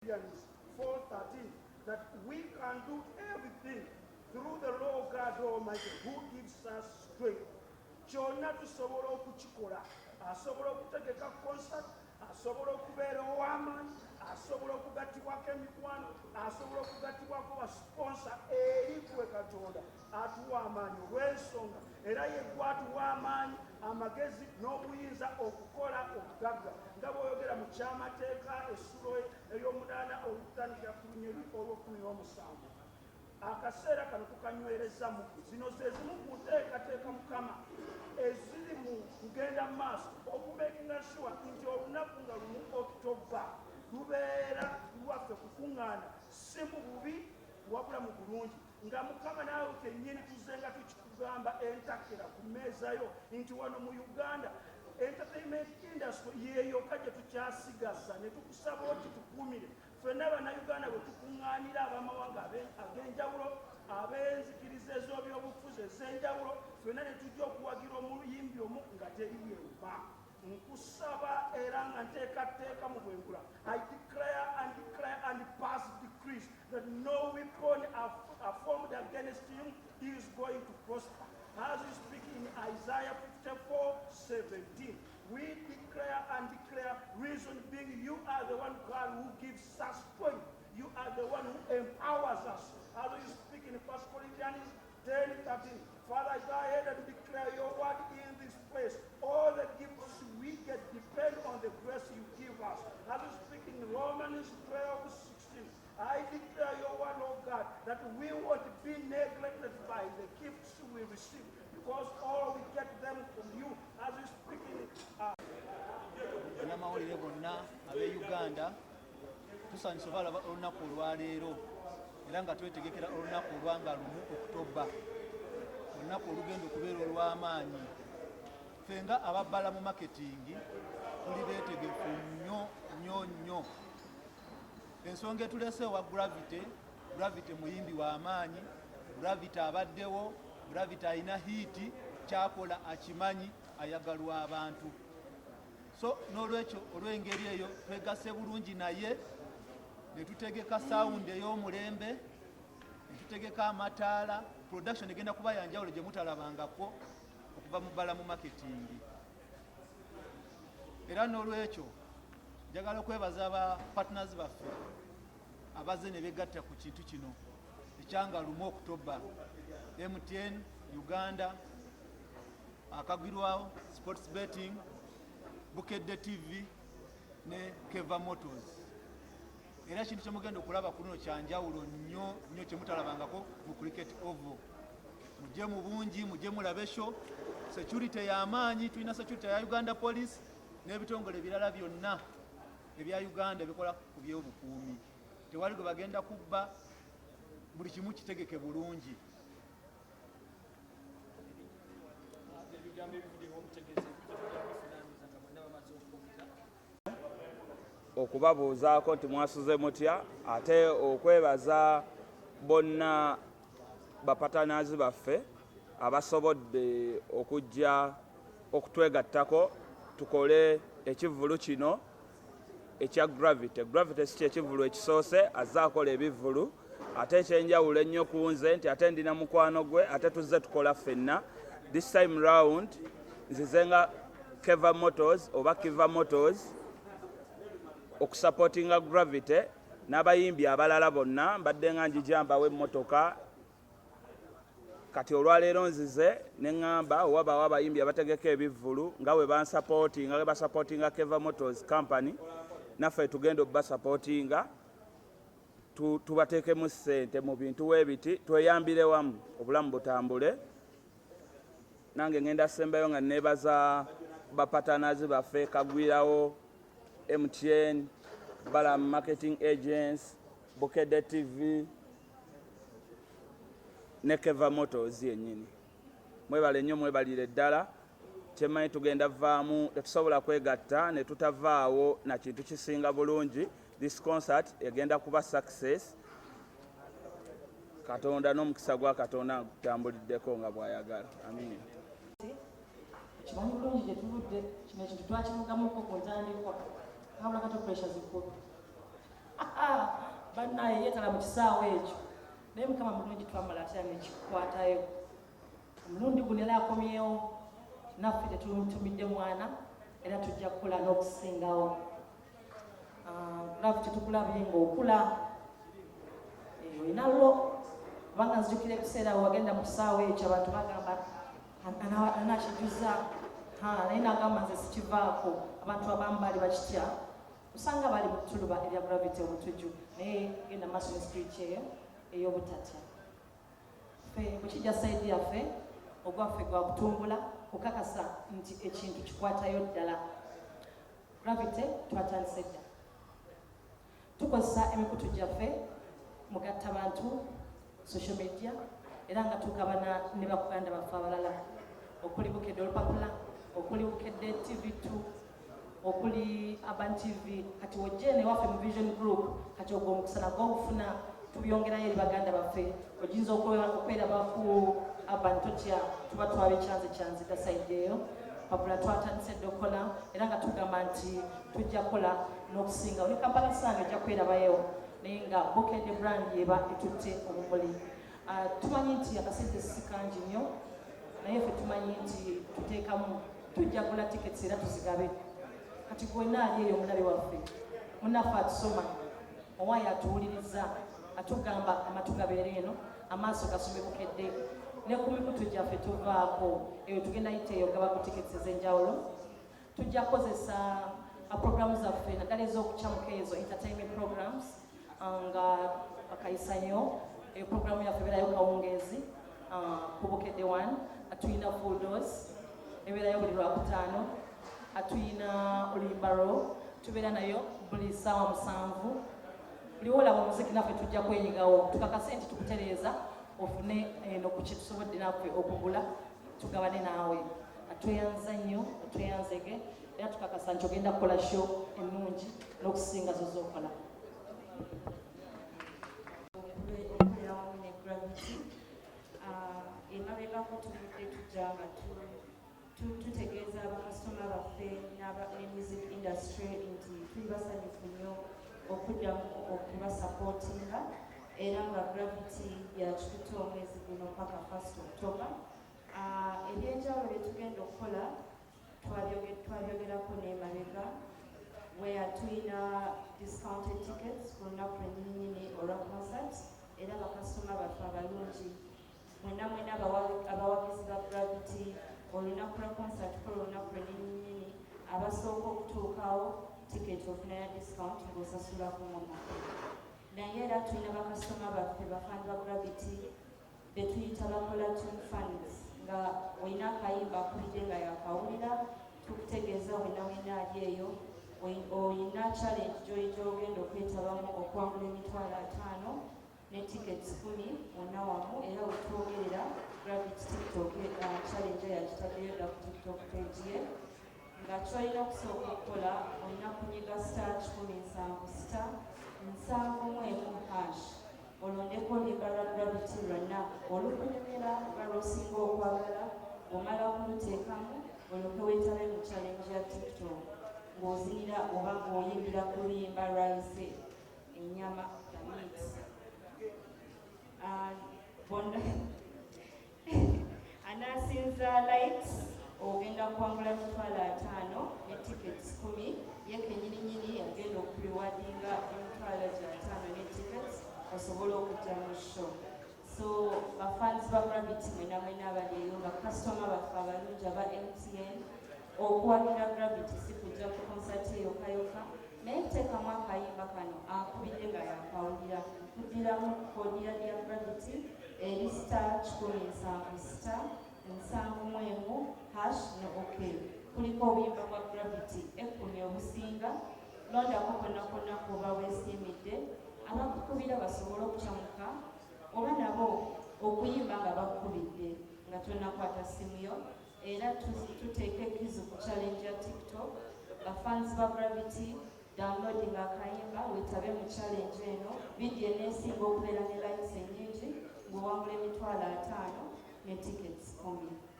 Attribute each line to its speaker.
Speaker 1: 4:13 that we can do everything through the Lord God Almighty who gives us strength. Kyonna tusobola okukikola. Asobola okutegeka concert, asobola okubeera ow'amaanyi, asobola okugattibwako emikwano, asobola okugattibwako basponsa eri gwe Katonda atuwa amaanyi olw'ensonga era ye gwatuwa amaanyi amagezi n'obuyinza okukola obugagga nga bw'oyogera mu kyamateeka essulo ery'omunaana olutandikira ku lunyiri olw'17. Akaseera kano tukanywereza mu zino ze zimu ku nteekateeka Mukama eziri mu kugenda mu maaso okumakinga sure nti olunaku nga lumu October lubeera lwaffe kukuŋŋaana si mu bubi wabula mu bulungi nga Mukama naawe kennyini tuze nga tukikugamba entakera ku mmeezayo nti wano mu Uganda entertainment industry yeeyokka gye tukyasigaza ne tukusaba oti tukuumire ffenna Bannayuganda bwe tukuŋŋaanira ab'amawanga ag'enjawulo ab'enzikiriza ez'ebyobufuzi ez'enjawulo ffenna ne tujja okuwagira omuyimbi omu nga teri yeewa. Nkusaba era nga nteekateeka mu bwengula I declare and pass decrees that no weapon are formed against him is going to prosper. As we speak in Isaiah 54:17, we declare and declare, reason being you are the one God who gives us strength. You are the one who empowers us. As we speak in 1 Corinthians 10:13, Father, go ahead and declare your word in this place. All the gifts we get depend on the grace you give us. As we speak in Romans 12:16, I declare your word, Lord God, that we won't be neglected by the gifts we receive, because all we get them from you. As we speak in
Speaker 2: Bannamawulire bonna ab'e Uganda tusanyusa balaba olunaku olwaleero era nga twetegekera olunaku olwanga lumu October, olunaku olugenda okubeera olw'amaanyi. Ffe nga ababbala mu marketing tuli beetegefu nnyo. Ensonga etuleese wa Gravity muyimbi wa amaanyi, Gravity abaddewo, Gravity alina hiiti, kyakola akimanyi, ayagalwa abantu. So n'olwekyo olw'engeri eyo twegasse bulungi naye ne tutegeka sound ey'omulembe, ne tutegeka amataala, production egenda kuba yanjawulo gye mutalabangako okuva mu bbala mu marketing. Era n'olwekyo njagala okwebaza aba partners baffe abazze ne begatta ku kintu kino ekyanga lumu October, MTN Uganda, akagirwawo Sports Betting, Bukedde TV ne Keva Motors. Era kintu kyemugenda okulaba kuno kyanjawulo nnyo kyemutalabangako mu cricket oval. Mujje mu bungi, mujje mulabe show. Security y'amaanyi, tulina security ya Uganda Police n'ebitongole ebirala byonna ebya Uganda bikola ku by'obukuumi. Tewali gwe bagenda kubba, buli kimu kitegeke bulungi.
Speaker 3: Okubabuuzaako nti mwasuze mutya, ate okwebaza bonna bapatanazi baffe abasobodde okujja okutwegattako tukole ekivvulu kino ekya Gravity. Gravity si kyekivvulu ekisoose, azze akola ebivvulu, ate ekyenjawulo ennyo ku nze nti ate ndina mukwano gwe, ate tuzze tukola ffenna. This time round nzize nga Keva Motors oba Kiva Motors okusupportinga Gravity n'abayimbi abalala bonna. Mbadde nga njijambawo emmotoka, kati olwaleero nzize ne ŋŋamba owabawo abayimbi abategeka ebivvulu nga bwe bansupportinga, bwe basupportinga Keva Motors Company, naffe tugenda obbasupportinga tubateekemu ssente mu bintu weebiti, tweyambire wamu obulamu butambule. Nange ngenda sembayo nga neebaza bapatanazi baffe Kagwirawo, MTN, Balam Marketing Agents, Bukedde TV ne Keva Motors yennyini. Mwebale nnyo, mwebalire ddala. Kyemmanyi tugenda vaamu, tetusobola kwegatta ne tutavaawo na kintu kisinga bulungi. This concert egenda kuba success. Katonda n'omukisa gwa Katonda gutambuliddeko nga bw'ayagala. Amin.
Speaker 4: Kimanyi bulungi gye tuludde, kino ekintu twakivugamuko ku ntandikwa. Habula kati pressure zikulu. bannaye yeetala mu kisaawe ekyo naye mukama mulungi twamala atya nekikwatayo omulundi guno era akomyewo naffe tetutumidde mwana era tujja kukola n'okusingawo laavu tetukulabye ng'okula olina lo kubanga nzijukira ebiseera wagenda mu kisaawe ekyo abantu bagamba anakijuza naye nagamba nze sikivaako abantu abamu baali bakitya usanga bali mu ttuluba erya gravity omutujju naye genda maaso ne spirit eyo ey'obutatya ffe bwekijja saidi yaffe ogwaffe gwa kutumbula kukakasa nti ekintu kikwatayo ddala gravity twatandise dda tukozesa emikutu gyaffe mugatta bantu social media era nga tugabana ne bakuganda baffe abalala okuli bukedde olupapula okuli bukedde tv2 okuli Urban TV kati wojene waffe mu vision group kati ogwo omukusana gw'obufuna tubyongerayo eri baganda baffe oyinza okweraba ku Urban totya tuba twabekyanze dasaidi eyo papula twatandise dde okukola era nga tugamba nti tujja kukola n'okusinga ne Kampala Sun ojja kwerabayo naye nga bukedde brand yeba etutte omumuli tumanyi nti akasente si kangi nnyo naye ffe tumanyi nti tuteekamu tujja kugula tickets era tuzigabe kati gwena ali eyo omulabe waffe munaffe atusoma owaayo atuwuliriza atugamba amatu gabeera eno amaaso gasome bukedde ne ku mikutu gyaffe tuvaako eyo tugenda yita eyo gaba ku tickets ez'enjawulo tujja kukozesa programu zaffe naddala ez'okukyamuka ezo entertainment programs nga bakayisa nnyo eyo programu yaffe ebeerayo kawungeezi ku bukedde 1 atuyina full dose ebeerayo buli lwakutaano atuyina olimbaro tubeera nayo buli ssaawa 7 buli wolaba omuziki naffe tujja kwenyigawo tukakase nti tukutereeza ofune eno ku kitusobodde naffe okugula tugabane naawe atweyanza nnyo atweyanzege era tukakasa nti ogenda kukola show ennungi n'okusinga zo z'okola
Speaker 5: okulera wamu ne gravity emabegako tuvudde tujja nga tutegeeza abakasitoma baffe ne music industry nti tuli basanyufu nnyo okuddamu okubasapootinga era nga gravity yakitutte omwezi guno paka 1 October. Ebyenjawulo bye tugenda okukola twabyogerako n'emabega where tulina discounted tickets ku lunaku lwennyini olwa concert era bakasitoma baffe abalungi mwena abawagizi ba gravity olunaku lwa concert kola olunaku lwennyini abasooka okutuukawo ticket ofunayo discount ng'osasulako mumaka naye era tulina bakasitoma baffe bafani ba gravity betuyita bakola tune funds nga olina akayimba akulidde nga yakawulira tukutegeeza wena ali eyo olina challenge gy'ogenda okwetabamu okuwangula emitwalo 5 ne tickets 10 wonna wamu era wetwogerera gravity tiktok challenge yakitaddeyo dda ku tiktok page ye nga kyolina okusooka okukola olina kunyiga star 177 hash olondeko oluyiga lwa gravity lwonna olukunyumira nga lwosinga okwagala omala okuluteekamu olyoke weetabe mu challenge ya tiktok ng'ozinira oba ng'oyimbira ku luyimba lwayise ennyama damit anasinza likes ogenda kuwangula emitwalo 5 ne tickets 10 ye kenyininyini agenda okuliwadinga emitwalo 5 ne tickets osobola okujja mu show so bafans ba gravity mwena abaliyo bakasitoma baffe abalungi aba MTN okuwagira gravity si kujja ku concert eyokayoka naye teekamu akayimba kano akubidde nga yakawulira kuddiramu kodira lya gravity eri star 177 hash no okay kuliko obuyimba bwa gravity ekumi obusinga londako konna kuba weesiimidde abakukubira basobole okukyamuka oba nabo okuyimba nga bakubidde nga tonakwata simu yo era tuteeka ekizu ku challenge ya tiktok bafans ba gravity downloading akayimba wetabe mu challenge eno vidiyo eneesinga okubeera ne likes ennyingi ng'owangula emitwalo 5 ne tickets 10.